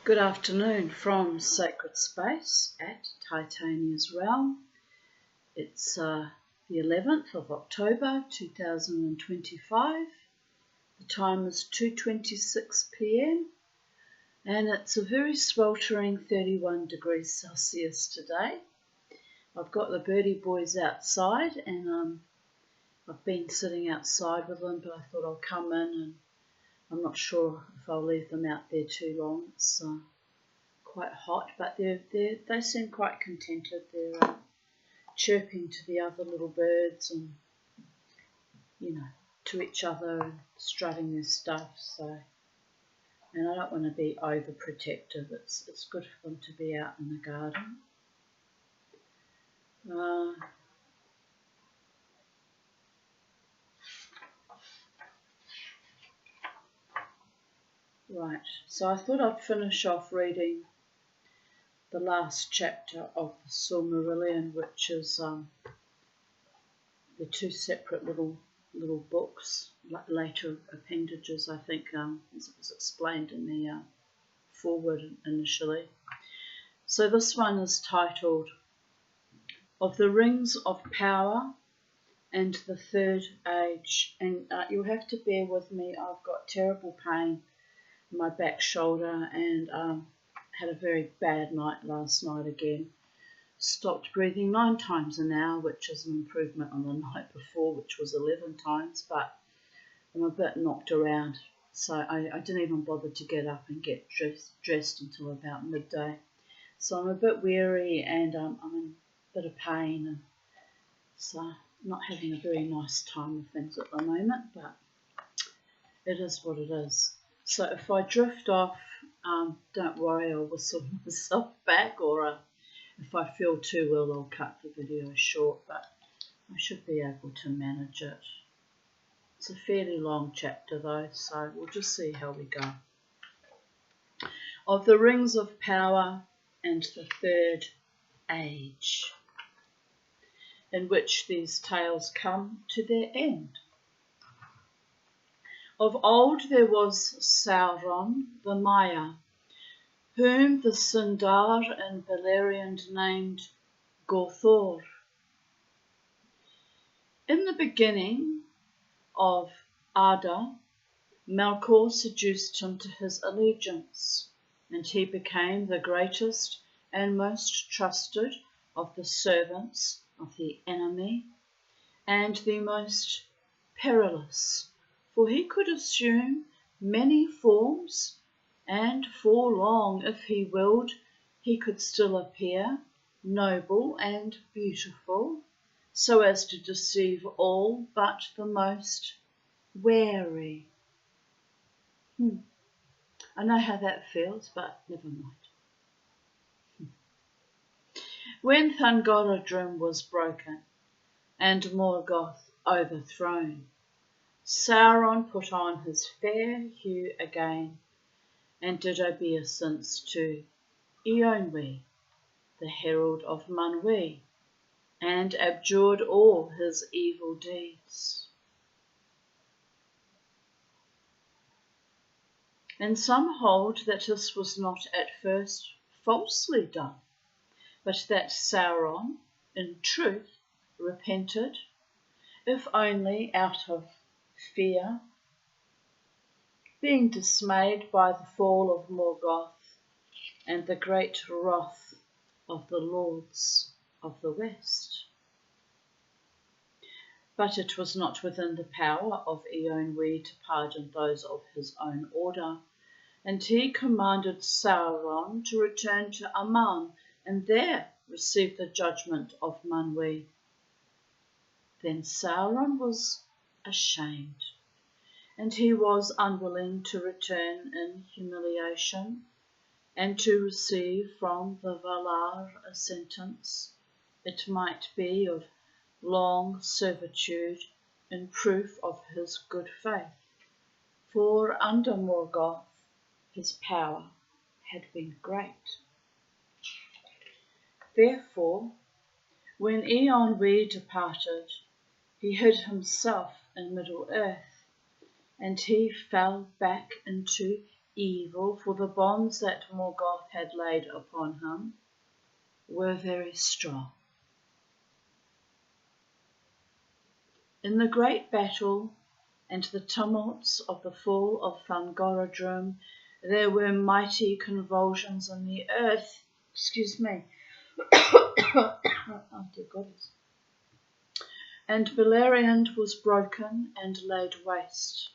Good afternoon from Sacred Space at Titania's Realm. It's the 11th of October 2025. The time is 2:26 p.m. and it's a very sweltering 31 degrees Celsius today. I've got the birdie boys outside and I've been sitting outside with them, but I thought I'll come in, and I'm not sure if I'll leave them out there too long. It's quite hot, but they seem quite contented. They're chirping to the other little birds and, to each other and strutting their stuff. So, and I don't want to be overprotective. It's good for them to be out in the garden. Right, so I thought I'd finish off reading the last chapter of the Silmarillion, which is the two separate little books, later appendages, I think, as it was explained in the foreword initially. So this one is titled Of the Rings of Power and the Third Age. And you'll have to bear with me, I've got terrible pain in my back shoulder and had a very bad night last night again. Stopped breathing 9 times an hour, which is an improvement on the night before, which was 11 times, but I'm a bit knocked around, so I didn't even bother to get up and get dressed until about midday. So I'm a bit weary and I'm in a bit of pain, and so not having a very nice time with things at the moment, but it is what it is. So if I drift off, don't worry, I'll whistle myself back, or if I feel too ill, I'll cut the video short, but I should be able to manage it. It's a fairly long chapter though, so we'll just see how we go. Of the Rings of Power and the Third Age, in which these tales come to their end. Of old there was Sauron the Maya, whom the Sindar in Beleriand named Gawthor. In the beginning of Arda, Melkor seduced him to his allegiance, and he became the greatest and most trusted of the servants of the enemy, and the most perilous, for he could assume many forms, and for long, if he willed, he could still appear noble and beautiful, so as to deceive all but the most wary. I know how that feels, but never mind. When Thangorodrim was broken and Morgoth overthrown, Sauron put on his fair hue again and did obeisance to Eowyn, the herald of Manwë, and abjured all his evil deeds. And some hold that this was not at first falsely done, but that Sauron, in truth, repented, if only out of fear, being dismayed by the fall of Morgoth and the great wrath of the lords of the West. But it was not within the power of Eowyn to pardon those of his own order, and he commanded Sauron to return to Aman and there receive the judgment of Manwë. Then Sauron was ashamed, and he was unwilling to return in humiliation and to receive from the Valar a sentence, it might be of long servitude, in proof of his good faith, for under Morgoth his power had been great. Therefore, when Eowyn departed, he hid himself in Middle-earth, and he fell back into evil, for the bonds that Morgoth had laid upon him were very strong. In the great battle and the tumults of the fall of Fangorudrûm, there were mighty convulsions in the earth. Excuse me. Oh dear goddess. And Beleriand was broken and laid waste.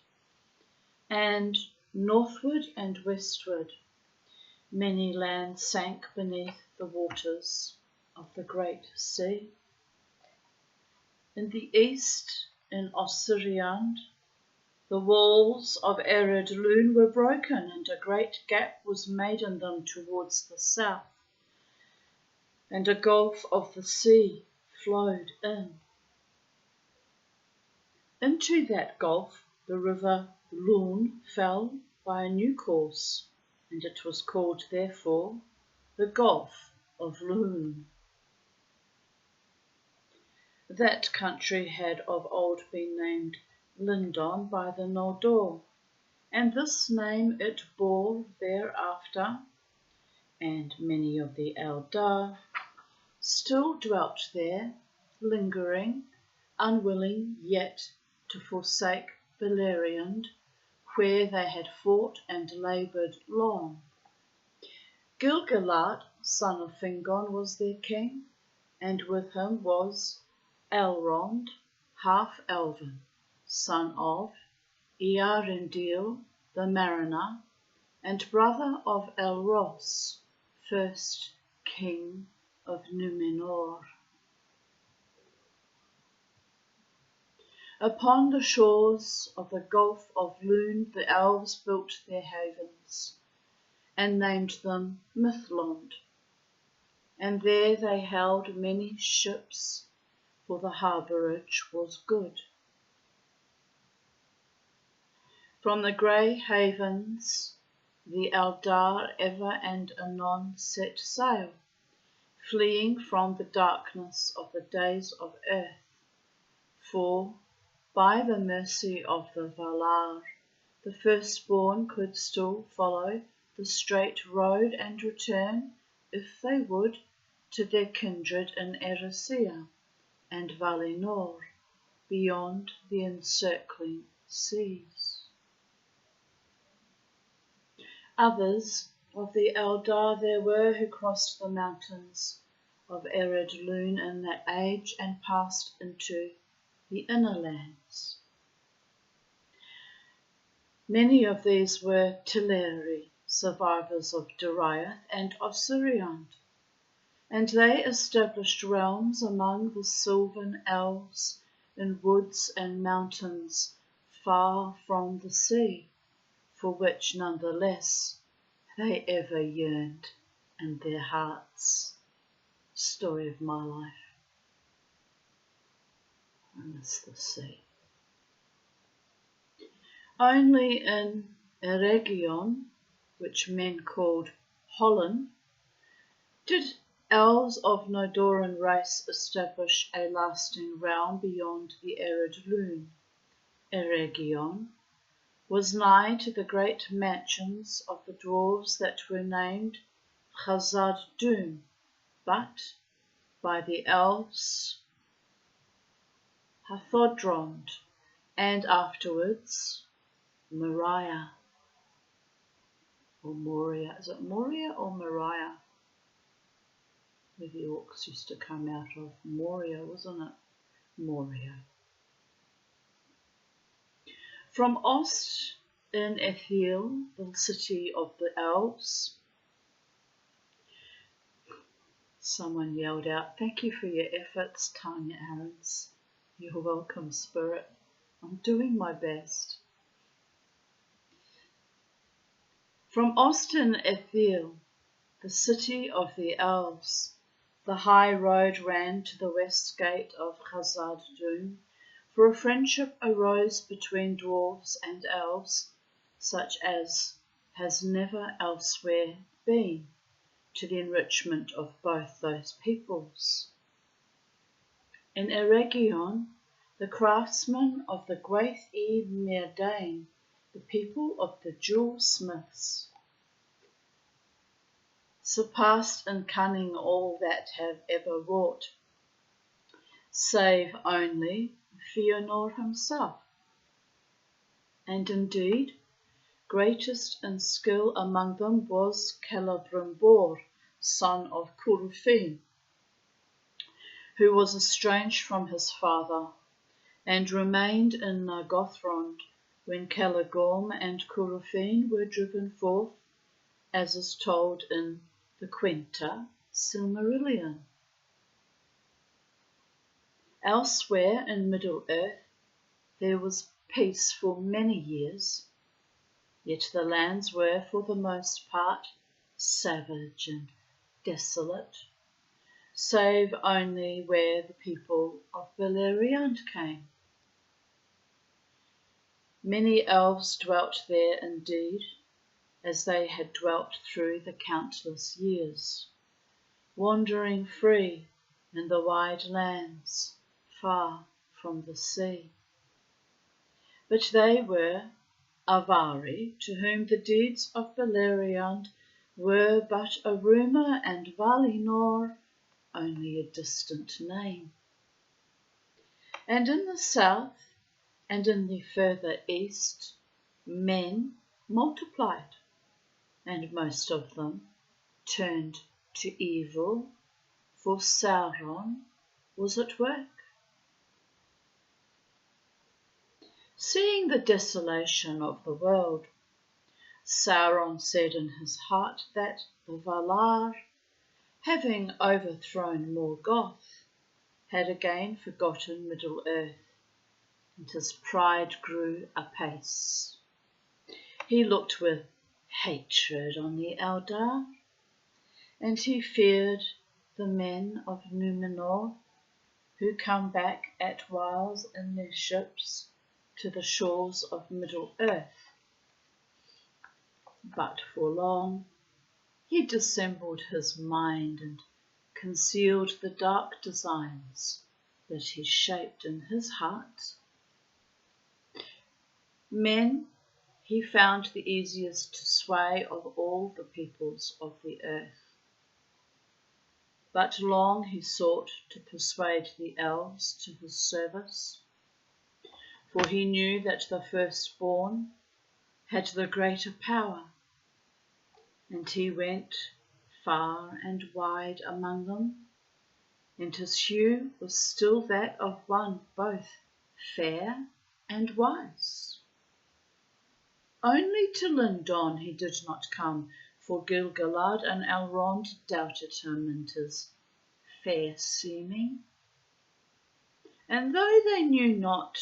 And northward and westward many lands sank beneath the waters of the great sea. In the east, in Osiriand, the walls of Ered Luin were broken, and a great gap was made in them towards the south, and a gulf of the sea flowed in. Into that gulf the river Lurn fell by a new course, and it was called therefore the Gulf of Lurn. That country had of old been named Lindon by the Noldor, and this name it bore thereafter, and many of the Eldar still dwelt there, lingering, unwilling yet to forsake Beleriand, where they had fought and laboured long. Gil-galad, son of Fingon, was their king, and with him was Elrond, half-elven, son of Earendil the Mariner, and brother of Elros, first king of Númenor. Upon the shores of the Gulf of Lurn the elves built their havens, and named them Mithlond, and there they held many ships, for the harbourage was good. From the grey havens the Eldar ever and anon set sail, fleeing from the darkness of the days of earth, for by the mercy of the Valar, the firstborn could still follow the straight road and return, if they would, to their kindred in Erisea and Valinor, beyond the encircling seas. Others of the Eldar there were who crossed the mountains of Ered Luin in that age and passed into the inner lands. Many of these were Teleri, survivors of Doriath and Osiriand, and they established realms among the sylvan elves in woods and mountains far from the sea, for which nonetheless they ever yearned in their hearts. Story of my life. I miss the sea. Only in Eregion, which men called Hollin, did elves of Nodoran race establish a lasting realm beyond the Ered Luin. Eregion was nigh to the great mansions of the dwarves that were named Khazad Dûm, but by the elves Hathodrond, and afterwards Moria, or Moria. Is it Moria or Moria? Where the orcs used to come out of. Moria, wasn't it? Moria. From Ost in Ethiel, the city of the elves, someone yelled out, "Thank you for your efforts, Tanya Aarons." You're welcome, Spirit. I'm doing my best. From Ost in Ethiel, the city of the elves, the high road ran to the west gate of Khazad Dûm, for a friendship arose between dwarves and elves, such as has never elsewhere been, to the enrichment of both those peoples. In Eregion, the craftsmen of the Gwaith y Myrdain the people of the jewel-smiths, surpassed in cunning all that have ever wrought, save only Fionor himself. And indeed, greatest in skill among them was Celebrimbor, son of Curufin, who was estranged from his father, and remained in Nargothrond when Caligorm and Curufin were driven forth, as is told in the Quenta Silmarillion. Elsewhere in Middle-earth there was peace for many years, yet the lands were for the most part savage and desolate, save only where the people of Beleriand came. Many elves dwelt there indeed, as they had dwelt through the countless years, wandering free in the wide lands far from the sea. But they were Avari, to whom the deeds of Beleriand were but a rumour and Valinor only a distant name. And in the south and in the further east, men multiplied, and most of them turned to evil, for Sauron was at work. Seeing the desolation of the world, Sauron said in his heart that the Valar, having overthrown Morgoth, had again forgotten Middle-earth, and his pride grew apace. He looked with hatred on the Eldar, and he feared the men of Númenor, who come back at whiles in their ships to the shores of Middle-earth. But for long he dissembled his mind and concealed the dark designs that he shaped in his heart. Men he found the easiest to sway of all the peoples of the earth. But long he sought to persuade the elves to his service, for he knew that the firstborn had the greater power, and he went far and wide among them, and his hue was still that of one both fair and wise. Only to Lindon he did not come, for Gil-galad and Elrond doubted him and his fair seeming. And though they knew not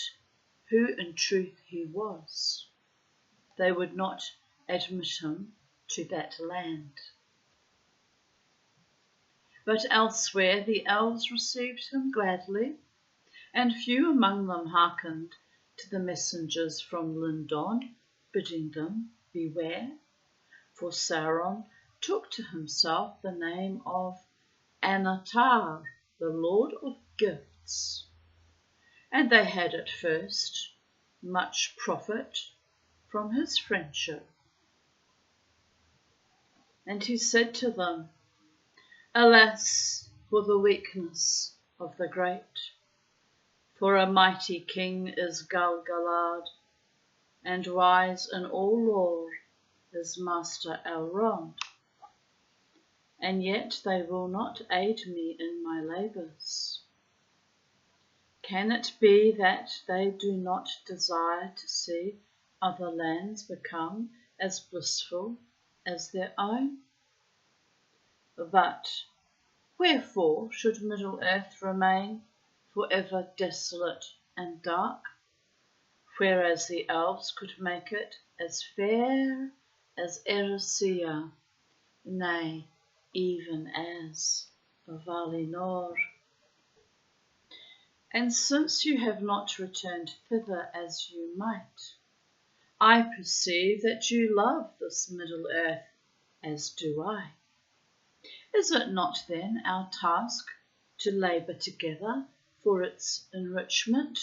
who in truth he was, they would not admit him to that land. But elsewhere the elves received him gladly, and few among them hearkened to the messengers from Lindon, bidding them beware, for Sauron took to himself the name of Annatar, the Lord of Gifts, and they had at first much profit from his friendship. And he said to them, Alas for the weakness of the great, for a mighty king is Gil-galad, and wise in all lore is Master Elrond. And yet they will not aid me in my labours. Can it be that they do not desire to see other lands become as blissful as their own? But wherefore should Middle-earth remain forever desolate and dark, whereas the elves could make it as fair as Erisea, nay, even as Valinor? And since you have not returned thither as you might, I perceive that you love this Middle-earth as do I. Is it not then our task to labour together for its enrichment,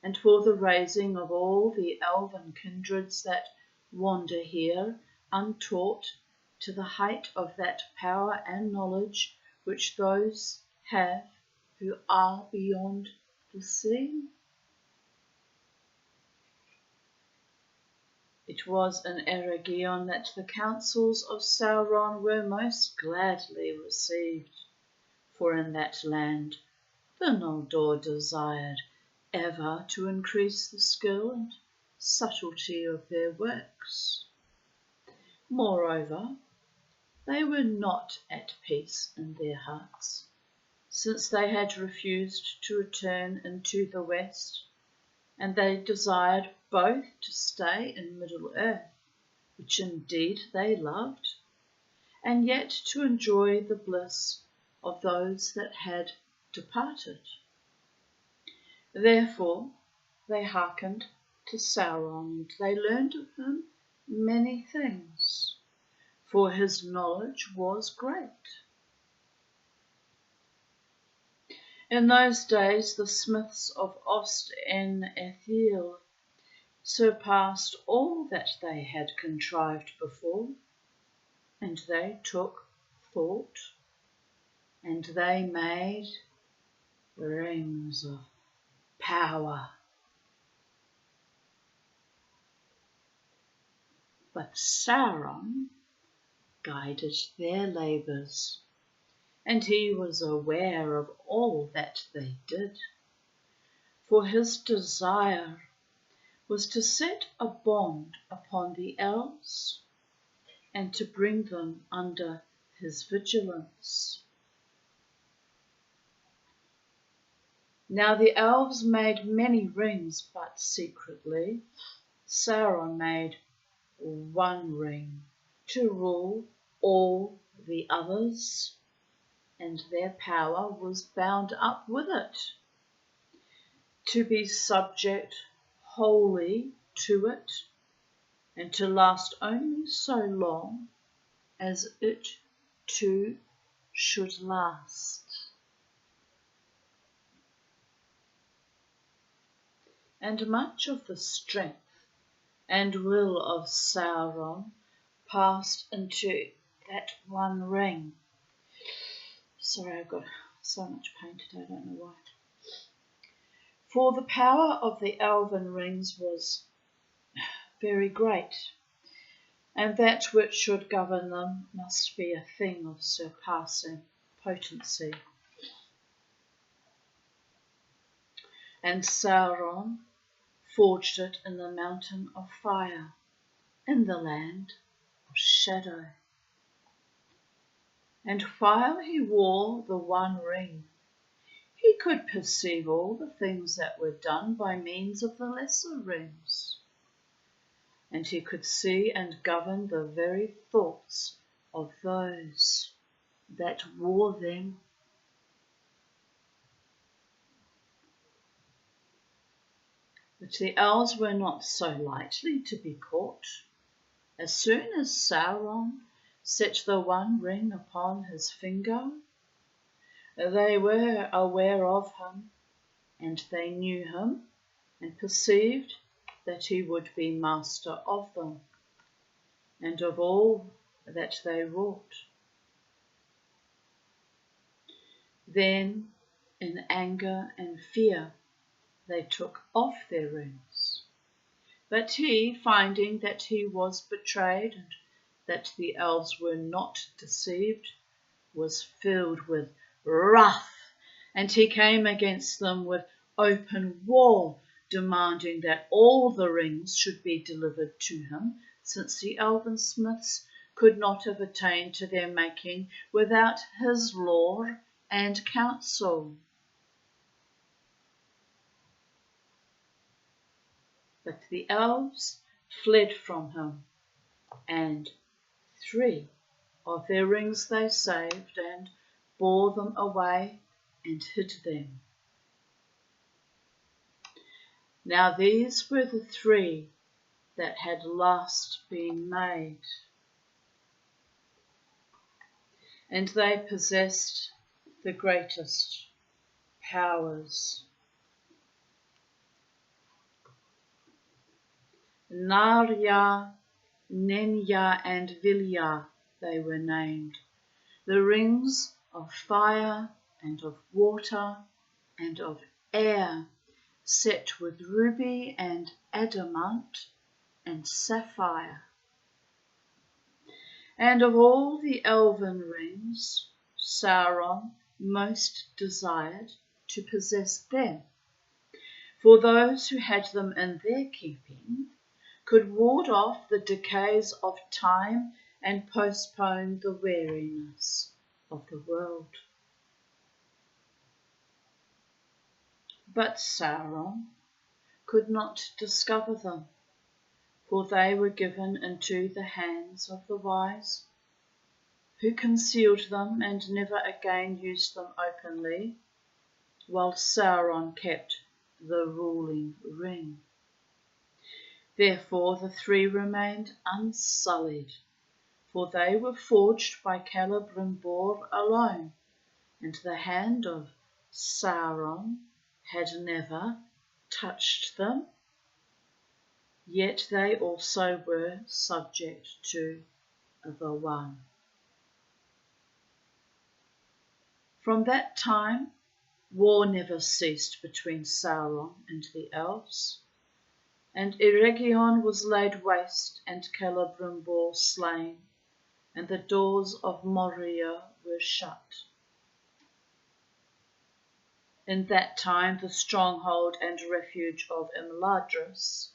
and for the raising of all the elven kindreds that wander here, untaught, to the height of that power and knowledge which those have who are beyond the sea? It was in Eregion that the counsels of Sauron were most gladly received, for in that land the Noldor desired ever to increase the skill and subtlety of their works. Moreover, they were not at peace in their hearts, since they had refused to return into the west, and they desired both to stay in Middle-earth, which indeed they loved, and yet to enjoy the bliss of those that had departed. Therefore they hearkened to Sauron, and they learned of him many things, for his knowledge was great. In those days the smiths of Ost-en-Ethiel surpassed all that they had contrived before, and they took thought, and they made rings of power. But Sauron guided their labours, and he was aware of all that they did, for his desire was to set a bond upon the elves and to bring them under his vigilance. Now the elves made many rings, but secretly. Sauron made one ring to rule all the others, and their power was bound up with it, to be subject wholly to it, and to last only so long as it too should last. And much of the strength and will of Sauron passed into that one ring. Sorry, I've got so much pain today, I don't know why. For the power of the elven rings was very great, and that which should govern them must be a thing of surpassing potency. And Sauron forged it in the mountain of fire, in the land of shadow. And while he wore the one ring, he could perceive all the things that were done by means of the lesser rings, and he could see and govern the very thoughts of those that wore them. But the elves were not so lightly to be caught. As soon as Sauron set the one ring upon his finger, they were aware of him, and they knew him, and perceived that he would be master of them, and of all that they wrought. Then, in anger and fear, they took off their rings. But he, finding that he was betrayed, and that the elves were not deceived, was filled with wrath, and he came against them with open war, demanding that all the rings should be delivered to him, since the elven smiths could not have attained to their making without his law and counsel. But the elves fled from him, and 3 of their rings they saved, and bore them away and hid them. Now these were the 3 that had last been made, and they possessed the greatest powers. Narya, Nenya, and Vilya they were named, the rings of fire and of water and of air, set with ruby and adamant and sapphire. And of all the elven rings, Sauron most desired to possess them, for those who had them in their keeping could ward off the decays of time and postpone the weariness of the world. But Sauron could not discover them, for they were given into the hands of the wise, who concealed them and never again used them openly, while Sauron kept the ruling ring. Therefore the three remained unsullied, for they were forged by Celebrimbor alone, and the hand of Sauron had never touched them, yet they also were subject to the One. From that time, war never ceased between Sauron and the elves, and Eregion was laid waste and Celebrimbor slain, and the doors of Moria were shut. In that time the stronghold and refuge of Imladris,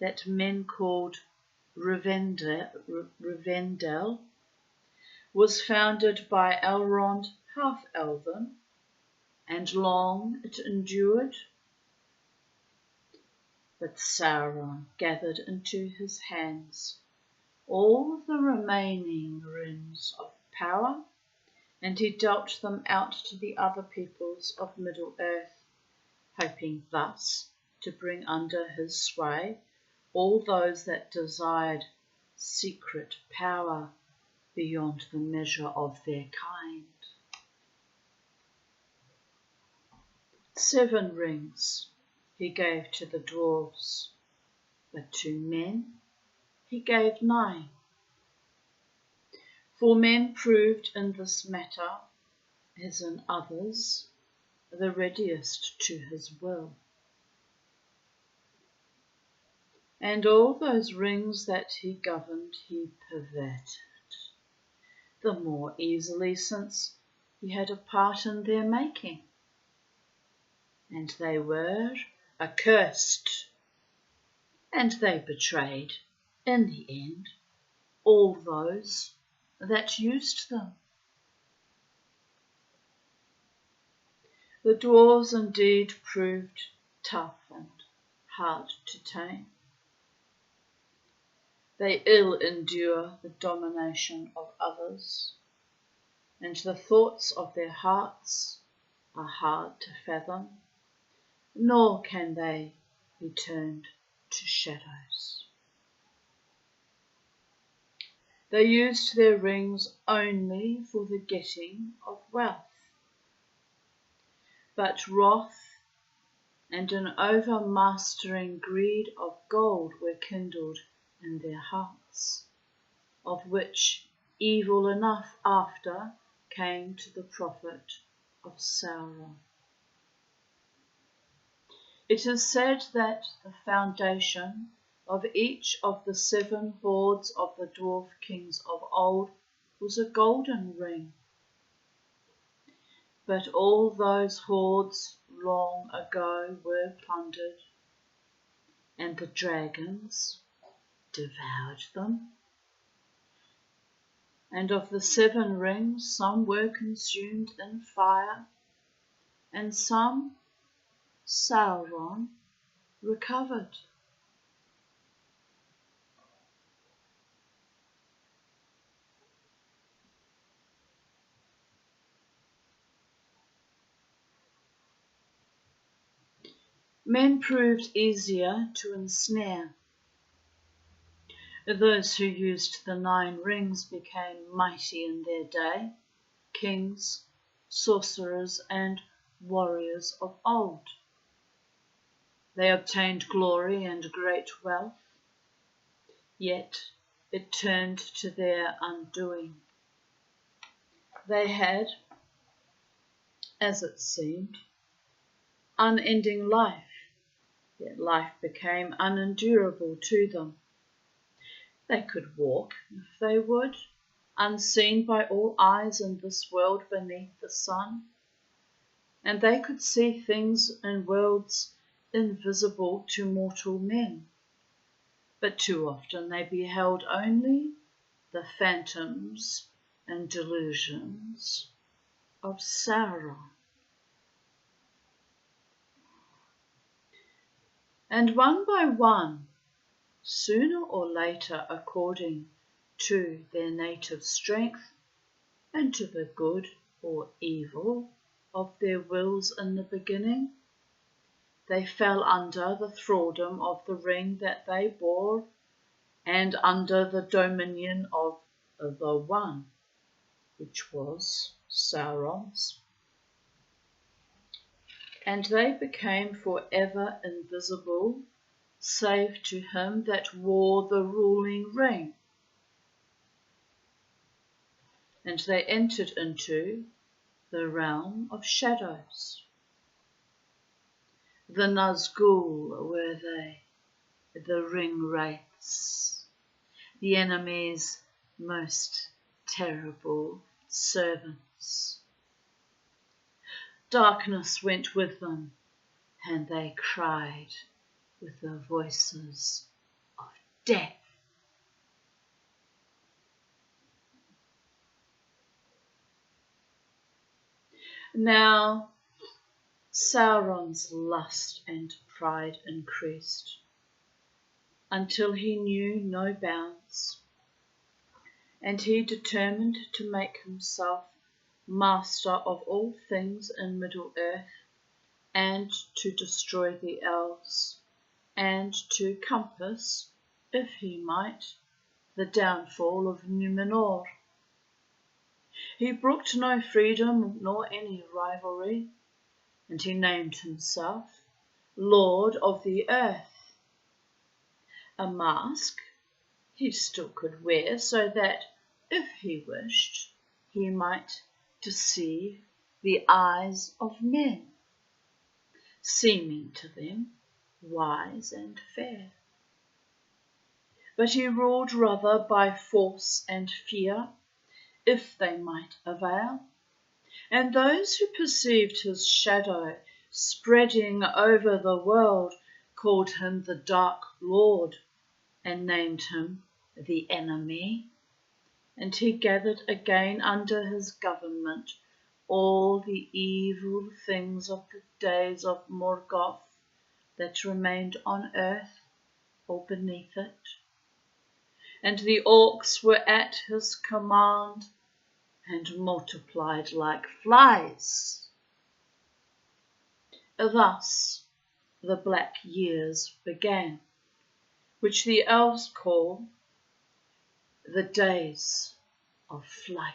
that men called Rivendell, was founded by Elrond half-elven, and long it endured. But Sauron gathered into his hands all the remaining rings of power, and he dealt them out to the other peoples of Middle-earth, hoping thus to bring under his sway all those that desired secret power beyond the measure of their kind. 7 rings he gave to the dwarves, but to men he gave 9. For men proved in this matter, as in others, the readiest to his will. And all those rings that he governed he perverted, the more easily since he had a part in their making. And they were accursed, and they betrayed, in the end, all those that used them. The dwarves indeed proved tough and hard to tame. They ill endure the domination of others, and the thoughts of their hearts are hard to fathom, nor can they be turned to shadows. They used their rings only for the getting of wealth, but wrath and an overmastering greed of gold were kindled in their hearts, of which evil enough after came to the profit of Sauron. It is said that the foundation of each of the 7 hoards of the dwarf kings of old was a golden ring. But all those hoards long ago were plundered, and the dragons devoured them. And of the 7 rings, some were consumed in fire, and some Sauron recovered. Men proved easier to ensnare. Those who used the 9 rings became mighty in their day, kings, sorcerers, and warriors of old. They obtained glory and great wealth, yet it turned to their undoing. They had, as it seemed, unending life, yet life became unendurable to them. They could walk, if they would, unseen by all eyes in this world beneath the sun, and they could see things in worlds invisible to mortal men, but too often they beheld only the phantoms and delusions of Sauron. And one by one, sooner or later, according to their native strength and to the good or evil of their wills in the beginning, they fell under the thraldom of the ring that they bore and under the dominion of the One, which was Sauron's. And they became forever invisible, save to him that wore the ruling ring. And they entered into the realm of shadows. The Nazgul were they, the ring wraiths, the enemy's most terrible servants. Darkness went with them, and they cried with the voices of death. Now Sauron's lust and pride increased, until he knew no bounds, and he determined to make himself master of all things in Middle-earth, and to destroy the elves, and to compass, if he might, the downfall of Numenor. He brooked no freedom nor any rivalry, and he named himself Lord of the Earth. A mask he still could wear, so that, if he wished, he might deceive the eyes of men, seeming to them wise and fair. But he ruled rather by force and fear, if they might avail, and those who perceived his shadow spreading over the world called him the Dark Lord, and named him the Enemy. And he gathered again under his government all the evil things of the days of Morgoth that remained on earth or beneath it. And the orcs were at his command and multiplied like flies. Thus the black years began, which the elves call the days of flight.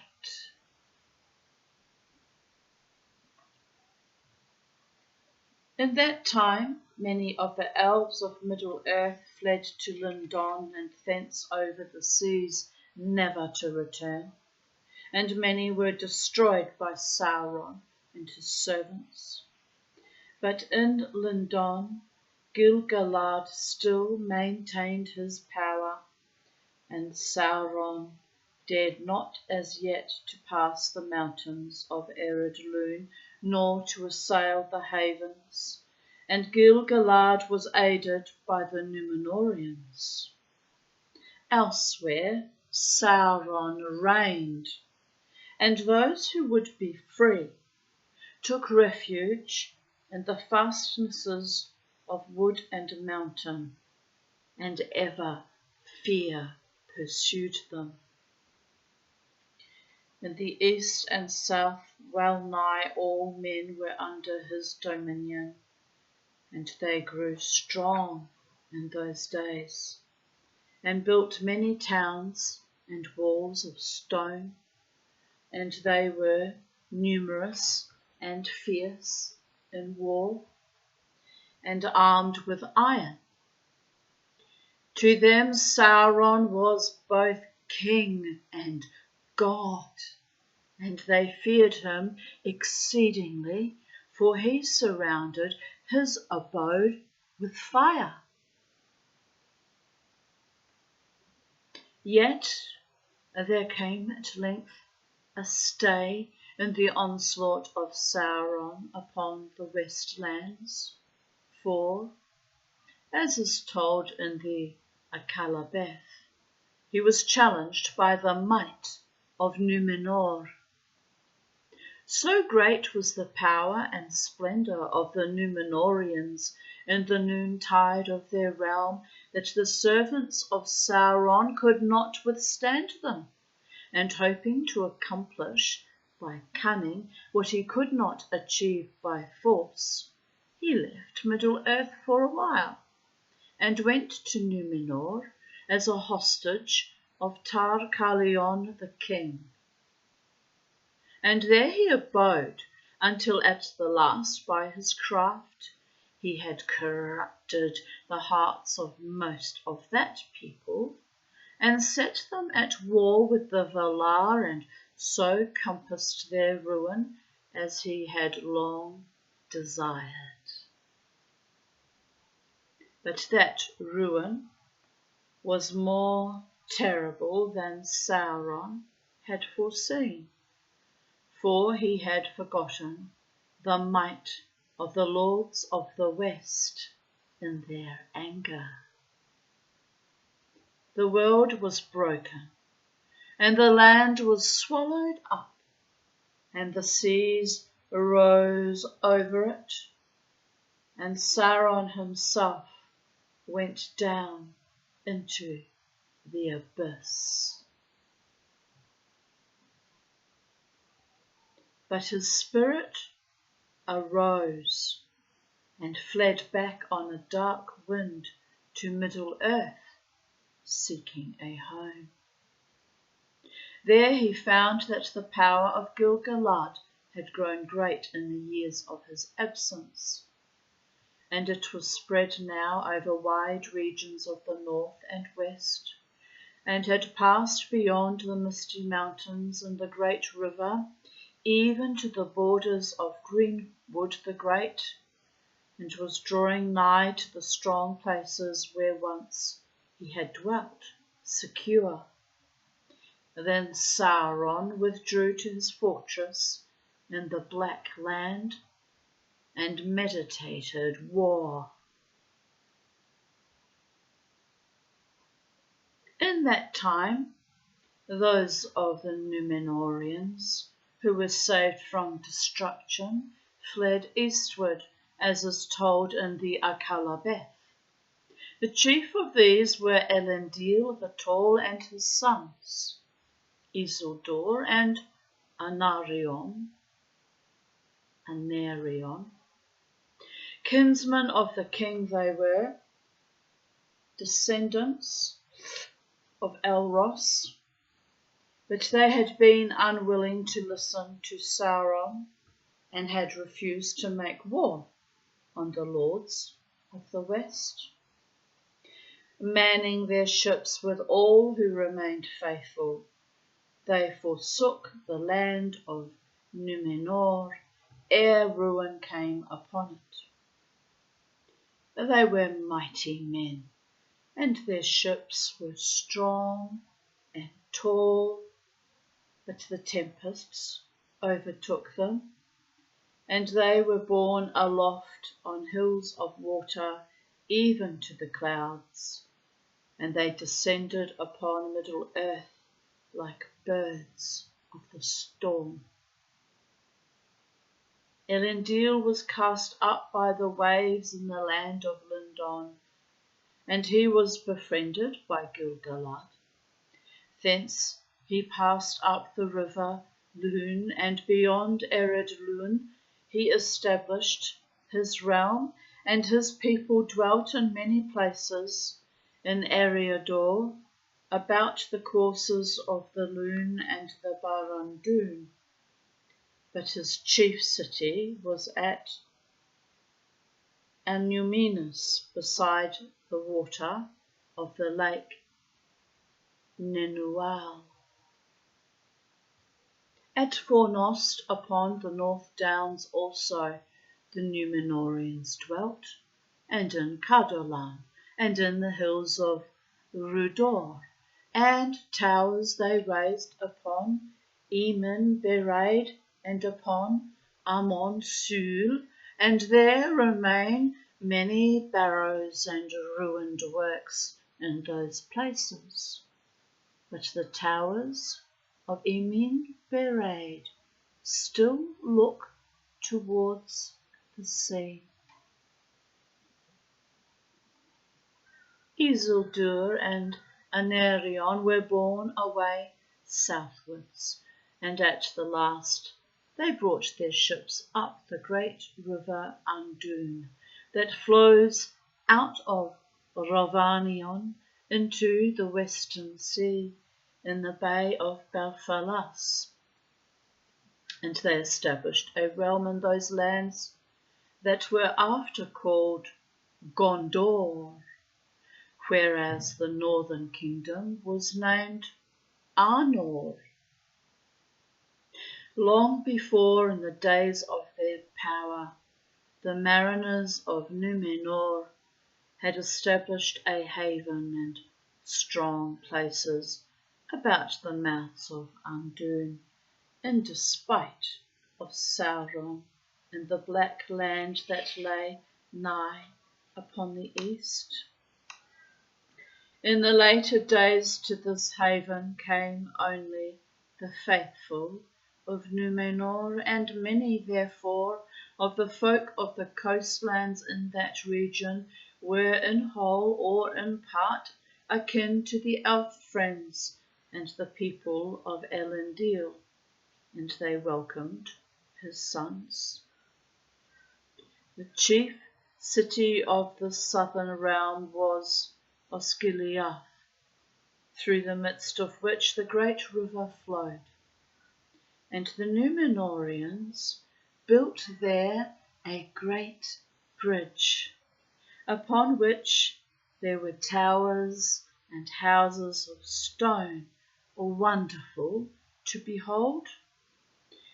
In that time, many of the elves of Middle-earth fled to Lindon, and thence over the seas, never to return. And many were destroyed by Sauron and his servants. But in Lindon, Gil-galad still maintained his power, and Sauron dared not as yet to pass the mountains of Ered Luin, nor to assail the havens, and Gil-galad was aided by the Númenóreans. Elsewhere Sauron reigned, and those who would be free took refuge in the fastnesses of wood and mountain, and ever fear pursued them. In the east and south well nigh all men were under his dominion, and they grew strong in those days, and built many towns and walls of stone, and they were numerous and fierce in war, and armed with iron. To them Sauron was both king and God, and they feared him exceedingly, for he surrounded his abode with fire. Yet there came at length a stay in the onslaught of Sauron upon the Westlands, for, as is told in the Akallabeth, he was challenged by the might of Numenor. So great was the power and splendour of the Númenóreans in the noontide of their realm that the servants of Sauron could not withstand them, and hoping to accomplish by cunning what he could not achieve by force, he left Middle-earth for a while, and went to Númenor as a hostage of Tar-Carlion the king. And there he abode, until at the last by his craft he had corrupted the hearts of most of that people, and set them at war with the Valar, and so compassed their ruin as he had long desired. But that ruin was more terrible than Sauron had foreseen, for he had forgotten the might of the lords of the West in their anger. The world was broken, and the land was swallowed up, and the seas rose over it, and Sauron himself went down into the abyss. But his spirit arose and fled back on a dark wind to Middle-earth, seeking a home. There he found that the power of Gil-galad had grown great in the years of his absence, and it was spread now over wide regions of the north and west, and had passed beyond the misty mountains and the great river, even to the borders of Greenwood the Great, and was drawing nigh to the strong places where once he had dwelt, secure. Then Sauron withdrew to his fortress in the Black Land, and meditated war. In that time, those of the Númenóreans who were saved from destruction fled eastward, as is told in the Akallabeth. The chief of these were Elendil the Tall and his sons, Isildur and Anarion, kinsmen of the king they were, descendants of Elros, but they had been unwilling to listen to Sauron, and had refused to make war on the lords of the West. Manning their ships with all who remained faithful, they forsook the land of Númenor ere ruin came upon it. They were mighty men, and their ships were strong and tall, but the tempests overtook them, and they were borne aloft on hills of water even to the clouds, and they descended upon Middle-earth like birds of the storm. Elendil was cast up by the waves in the land of Lindon, and he was befriended by Gil-galad. Thence he passed up the river Lune, and beyond Ered Lune he established his realm, and his people dwelt in many places in Eriador, about the courses of the Lune and the Barad-dûn. But his chief city was at Annúminas, beside the water of the lake Nenual. At Fornost upon the North Downs also the Númenóreans dwelt, and in Cardolan, and in the hills of Rudor, and towers they raised upon Emin Bereid and upon Amon Sul, and there remain many barrows and ruined works in those places. But the towers of Emin Bereid still look towards the sea. Isildur and Anarion were borne away southwards, and at the last they brought their ships up the great river Andun, that flows out of Rovanion into the western sea, in the bay of Belfalas. And they established a realm in those lands that were after called Gondor, whereas the northern kingdom was named Arnor. Long before, in the days of their power, the mariners of Númenor had established a haven and strong places about the mouths of Andun, in despite of Sauron and the black land that lay nigh upon the east. In the later days to this haven came only the faithful of Númenor, and many therefore of the folk of the coastlands in that region were in whole or in part akin to the elf friends and the people of Elendil, and they welcomed his sons. The chief city of the southern realm was Osgiliath, through the midst of which the great river flowed. And the Númenóreans built there a great bridge, upon which there were towers and houses of stone, wonderful to behold,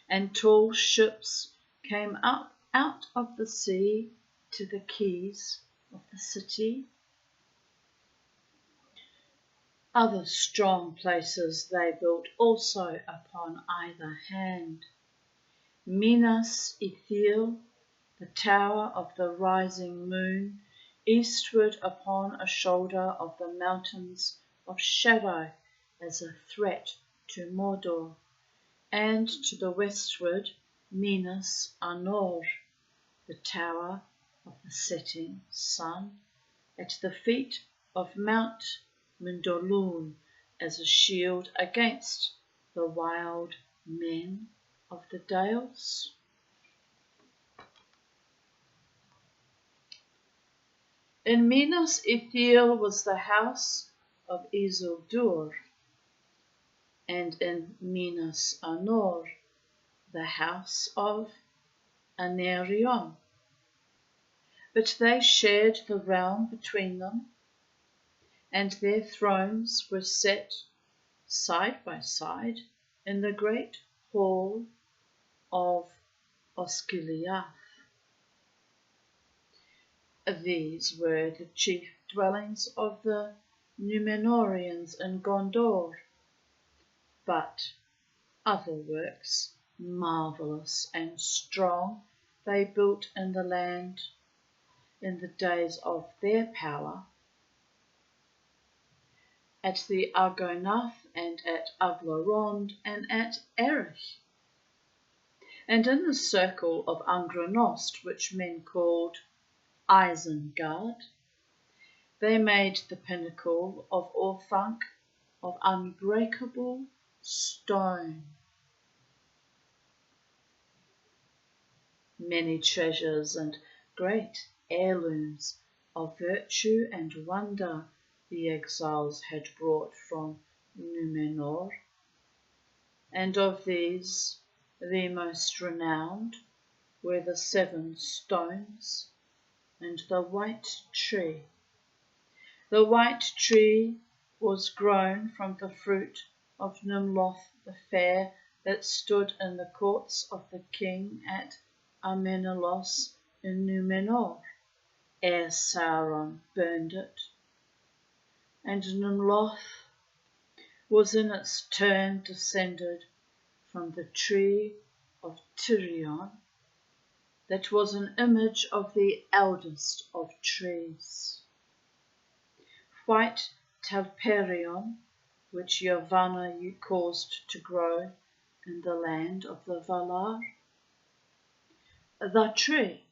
and tall ships came up out of the sea to the quays of the city. Other strong places they built also upon either hand. Minas Ithil, the tower of the rising moon, eastward upon a shoulder of the mountains of shadow as a threat to Mordor, and to the westward Minas Anor, the tower of the setting sun, at the feet of Mount Mindolun, as a shield against the wild men of the dales. In Minas Ithil was the house of Isildur, and in Minas Anor the house of Anarion. But they shared the realm between them, and their thrones were set side by side in the great hall of Osgiliath. These were the chief dwellings of the Númenóreans in Gondor, but other works, marvellous and strong, they built in the land in the days of their power, at the Argonath and at Aglarond and at Erich, and in the circle of Angranost, which men called Isengard. They made the pinnacle of Orthanc of unbreakable stone. Many treasures and great heirlooms of virtue and wonder the exiles had brought from Númenor, and of these the most renowned were the 7 stones and the white tree, The white tree was grown from the fruit of Nimloth the fair, that stood in the courts of the king at Amenelos in Numenor, ere Sauron burned it. And Nimloth was in its turn descended from the tree of Tirion, that was an image of the eldest of trees. White Telperion, which Yavanna caused to grow in the land of the Valar. The tree,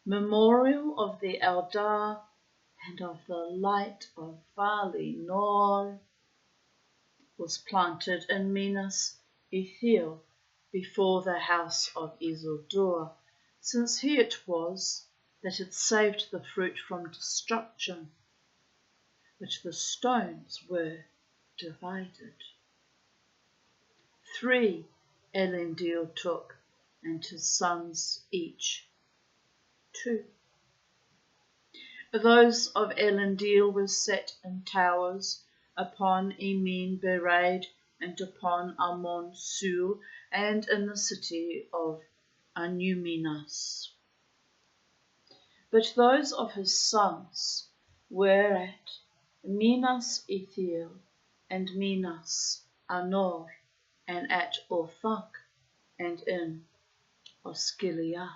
memorial of the Eldar and of the light of Valinor, was planted in Minas Ithil before the house of Isildur, since he it was that had saved the fruit from destruction. But the stones were divided. 3 Elendil took, and his sons each 2. Those of Elendil were set in towers upon Emin Bereid and upon Amon Sul, and in the city of Anuminas. But those of his sons were at Minas Ithil and Minas Anor, and at Orthanc, and in Osgiliath.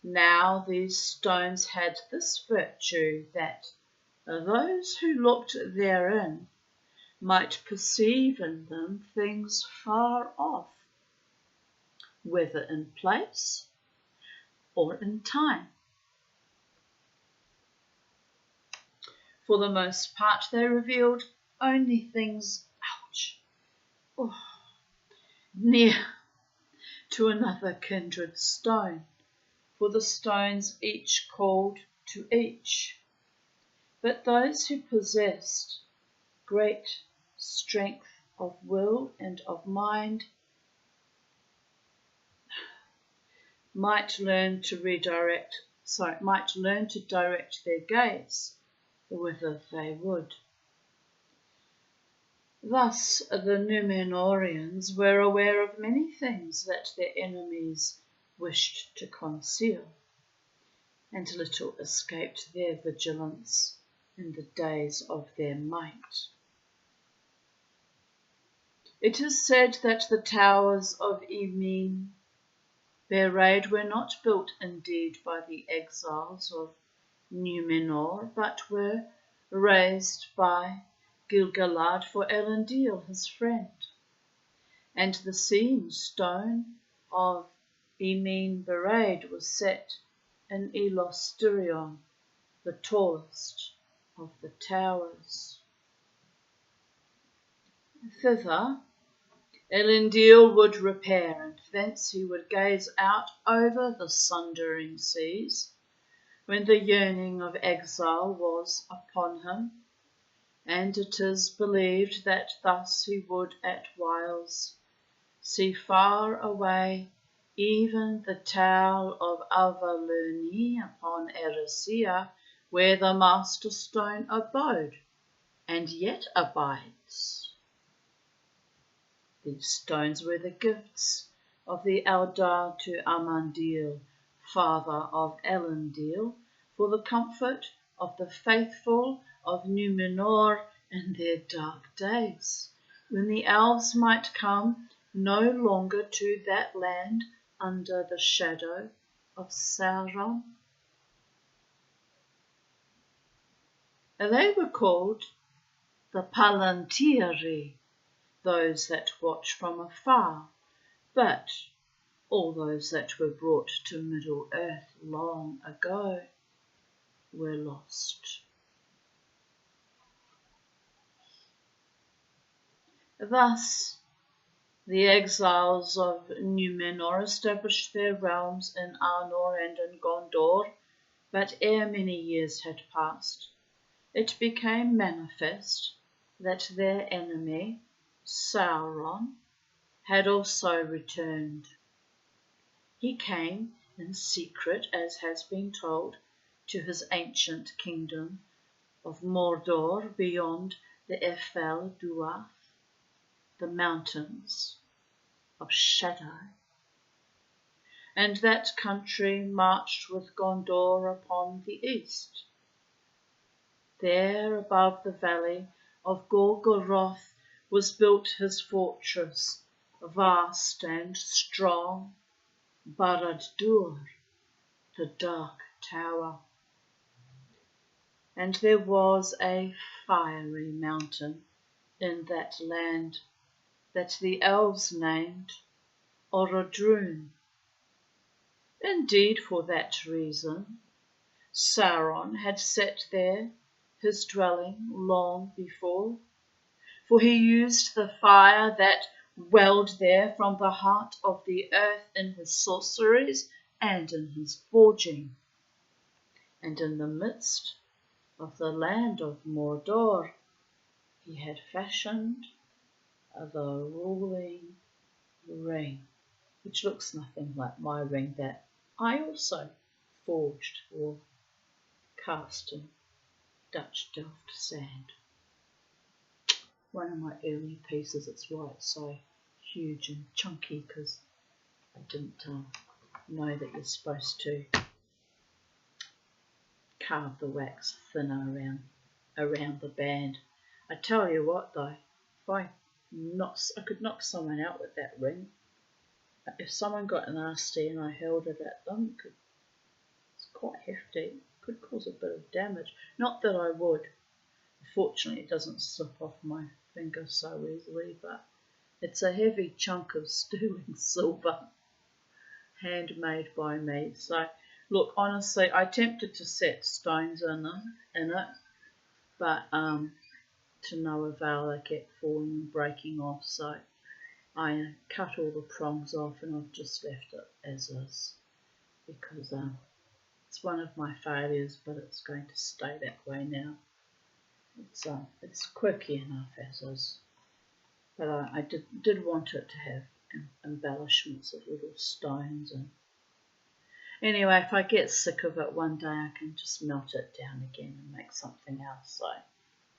Now these stones had this virtue, that those who looked therein might perceive in them things far off, whether in place or in time. For the most part they revealed only things, near to another kindred stone, for the stones each called to each. But those who possessed great strength of will and of mind might learn to direct their gaze whither they would. Thus the Númenóreans were aware of many things that their enemies wished to conceal, and little escaped their vigilance in the days of their might. It is said that the towers of Emin Bereid were not built indeed by the exiles of Númenor, but were raised by Gil-galad for Elendil, his friend. And the seam stone of Emin Bereid was set in Elostirion, the tallest of the towers. Thither Elendil would repair, and thence he would gaze out over the sundering seas, when the yearning of exile was upon him, and it is believed that thus he would at whiles see far away even the towel of Avaluni upon Erisea, where the Master Stone abode, and yet abides. These stones were the gifts of the Eldar to Amandil, father of Elendil, for the comfort of the faithful of Númenor in their dark days, when the elves might come no longer to that land under the shadow of Sauron. They were called the Palantiri, those that watch from afar, but all those that were brought to Middle-earth long ago were lost. Thus the exiles of Númenor established their realms in Arnor and in Gondor, but ere many years had passed, it became manifest that their enemy, Sauron, had also returned. He came in secret, as has been told, to his ancient kingdom of Mordor beyond the Ephel Duath, the mountains of shadow. And that country marched with Gondor upon the east. There above the valley of Gorgoroth was built his fortress, vast and strong, Barad-dûr, the Dark Tower. And there was a fiery mountain in that land that the elves named Orodruin. Indeed, for that reason, Sauron had set there his dwelling long before, for he used the fire that welled there from the heart of the earth in his sorceries and in his forging. And in the midst of the land of Mordor, he had fashioned the ruling ring, which looks nothing like my ring that I also forged or cast in Dutch Delft sand. One of my early pieces, it's why it's so huge and chunky, because I didn't know that you're supposed to carve the wax thinner around the band. I tell you what though, if I could knock someone out with that ring. If someone got nasty and I held it at them, it's quite hefty. Could cause a bit of damage. Not that I would. Fortunately, it doesn't slip off my finger so easily, but it's a heavy chunk of sterling silver, handmade by me. So, look, honestly, I attempted to set stones in it, but to no avail. They kept falling and breaking off. So I cut all the prongs off and I've just left it as is, because it's one of my failures, but it's going to stay that way now. It's quirky enough as is, but I did want it to have embellishments of little stones. And anyway, if I get sick of it one day, I can just melt it down again and make something else. So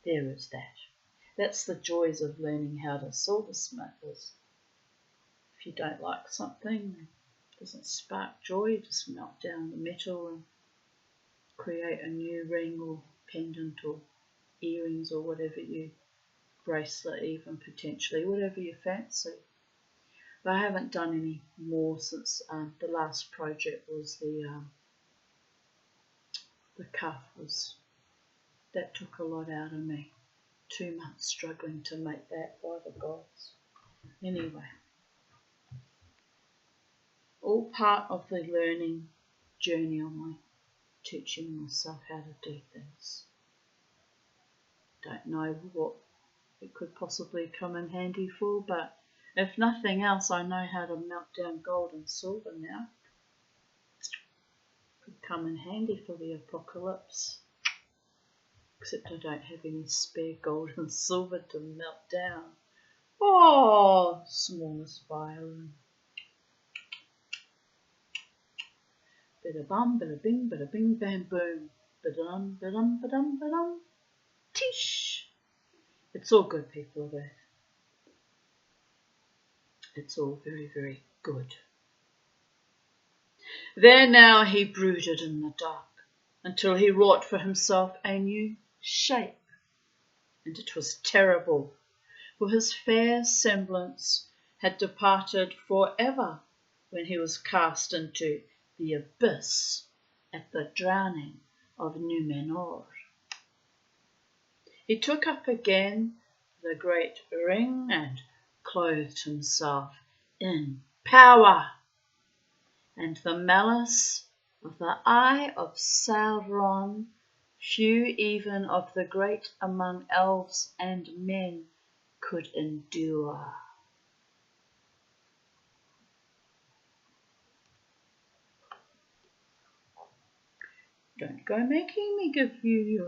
there is that. That's the joys of learning how to silversmith. Is if you don't like something, it doesn't spark joy, just melt down the metal and create a new ring or pendant or earrings or whatever you, bracelet even potentially, whatever you fancy. But I haven't done any more since the last project was the cuff. That took a lot out of me. 2 months struggling to make that, by the gods. Anyway, all part of the learning journey on my teaching myself how to do things. Don't know what it could possibly come in handy for, but if nothing else, I know how to melt down gold and silver now. Could come in handy for the apocalypse. Except I don't have any spare gold and silver to melt down. Oh, smallest violin. Bida bum, bida bing, bada bing, bam, boom. Bida-dum, ba-dum, ba-dum, ba-dum. Tish! It's all good, people of Earth. It's all very, very good. There now he brooded in the dark, until he wrought for himself a new shape. And it was terrible, for his fair semblance had departed for ever when he was cast into the abyss at the drowning of Númenor. He took up again the great ring and clothed himself in power, and the malice of the eye of Sauron few even of the great among elves and men could endure. Don't go making me give you your